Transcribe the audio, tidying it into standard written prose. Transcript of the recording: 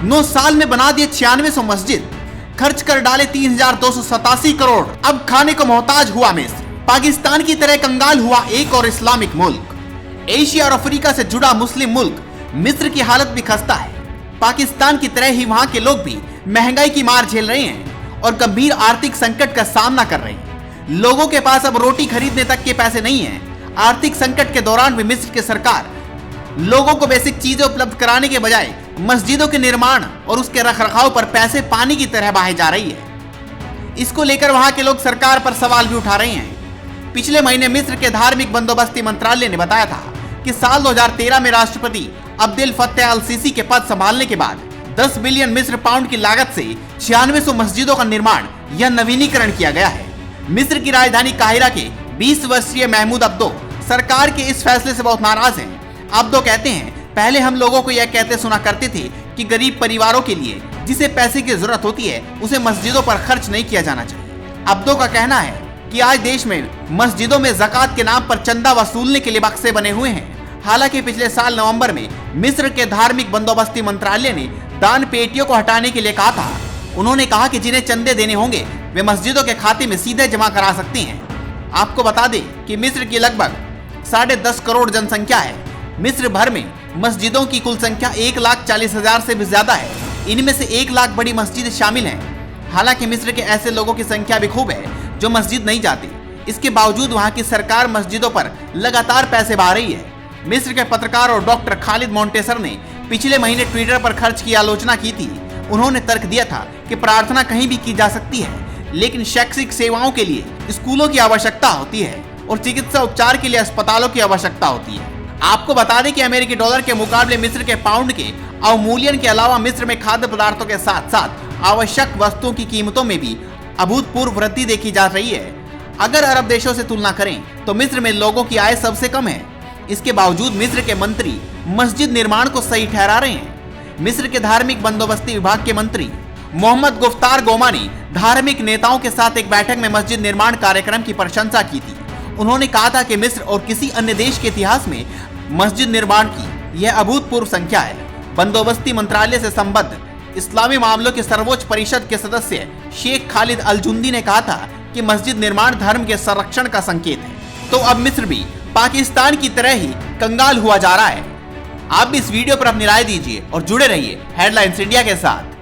9 साल में बना दिए 9600 मस्जिद, खर्च कर डाले 3287 करोड़। अब खाने को मोहताज हुआ मिस्र। पाकिस्तान की तरह कंगाल हुआ एक और इस्लामिक मुल्क। एशिया और अफ्रीका से जुड़ा मुस्लिम मुल्क मिस्र की हालत भी खस्ता है। पाकिस्तान की तरह ही वहां के लोग भी महंगाई की मार झेल रहे हैं और गंभीर आर्थिक संकट का सामना कर रहे हैं। लोगों के पास अब रोटी खरीदने तक के पैसे नहीं हैं। आर्थिक संकट के दौरान भी मिस्र की सरकार लोगों को बेसिक चीजें उपलब्ध कराने के बजाय मस्जिदों के निर्माण और उसके रखरखाव पर पैसे पानी की तरह बहाए जा रही है। इसको लेकर वहां के लोग सरकार पर सवाल भी उठा रहे हैं। पिछले महीने मिस्र के धार्मिक बंदोबस्ती मंत्रालय ने बताया था कि साल 2013 में राष्ट्रपति अब्देल फत्तह अल सीसी के पद संभालने के बाद 10 बिलियन मिस्र पाउंड की लागत से 9600 मस्जिदों का निर्माण या नवीनीकरण किया गया है। मिस्र की राजधानी काहिरा के 20 वर्षीय महमूद अब्दो सरकार के इस फैसले से बहुत नाराज हैं। अब्दो कहते हैं, पहले हम लोगों को यह कहते सुना करते थे कि गरीब परिवारों के लिए जिसे पैसे की जरूरत होती है उसे मस्जिदों पर खर्च नहीं किया जाना चाहिए। अब्दो का कहना है कि आज देश में मस्जिदों में ज़कात के नाम पर चंदा वसूलने के लिए बक्से बने हुए हैं। हालांकि पिछले साल नवंबर में मिस्र के धार्मिक बंदोबस्ती मंत्रालय ने दान पेटियों को हटाने के लिए कहा था। उन्होंने कहा कि जिन्हें चंदे देने होंगे वे मस्जिदों के खाते में सीधे जमा करा सकती हैं। आपको बता दें कि मिस्र की लगभग 10.5 करोड़ जनसंख्या है। मिस्र भर में मस्जिदों की कुल संख्या 1,40,000 से भी ज्यादा है। इनमें से 1 लाख बड़ी मस्जिद शामिल हैं। हालांकि मिस्र के ऐसे लोगों की संख्या भी खूब है जो मस्जिद नहीं जाते। इसके बावजूद वहां की सरकार मस्जिदों पर लगातार पैसे बहा रही है। मिस्र के पत्रकार और डॉक्टर खालिद मोंटेसर ने पिछले महीने ट्विटर पर खर्च की आलोचना की थी। उन्होंने तर्क दिया था कि प्रार्थना कहीं भी की जा सकती है, लेकिन शैक्षिक सेवाओं के लिए स्कूलों की आवश्यकता होती है और चिकित्सा उपचार के लिए अस्पतालों की आवश्यकता होती है। आपको बता दें कि अमेरिकी डॉलर के मुकाबले मिस्र के पाउंड के अवमूल्यन के अलावा मिस्र में खाद्य पदार्थों के साथ साथ आवश्यक वस्तुओं की कीमतों में भी अभूतपूर्व वृद्धि देखी जा रही है। अगर अरब देशों से तुलना करें तो मिस्र में लोगों की आय सबसे कम है। इसके बावजूद मिस्र के मंत्री मस्जिद निर्माण को सही ठहरा रहे हैं। मिस्र के धार्मिक बंदोबस्ती विभाग के मंत्री मोहम्मद गुफ्तार गोमा ने धार्मिक नेताओं के साथ एक बैठक में मस्जिद निर्माण कार्यक्रम की प्रशंसा की थी। उन्होंने कहा था कि मिस्र और किसी अन्य देश के इतिहास में मस्जिद निर्माण की यह अभूतपूर्व संख्या है। बंदोबस्ती मंत्रालय से संबद्ध इस्लामी मामलों के सर्वोच्च परिषद के सदस्य शेख खालिद अल जुंदी ने कहा था कि मस्जिद निर्माण धर्म के संरक्षण का संकेत है। तो अब मिस्र भी पाकिस्तान की तरह ही कंगाल हुआ जा रहा है। आप भी इस वीडियो पर अपनी राय दीजिए और जुड़े रहिए हेडलाइंस इंडिया के साथ।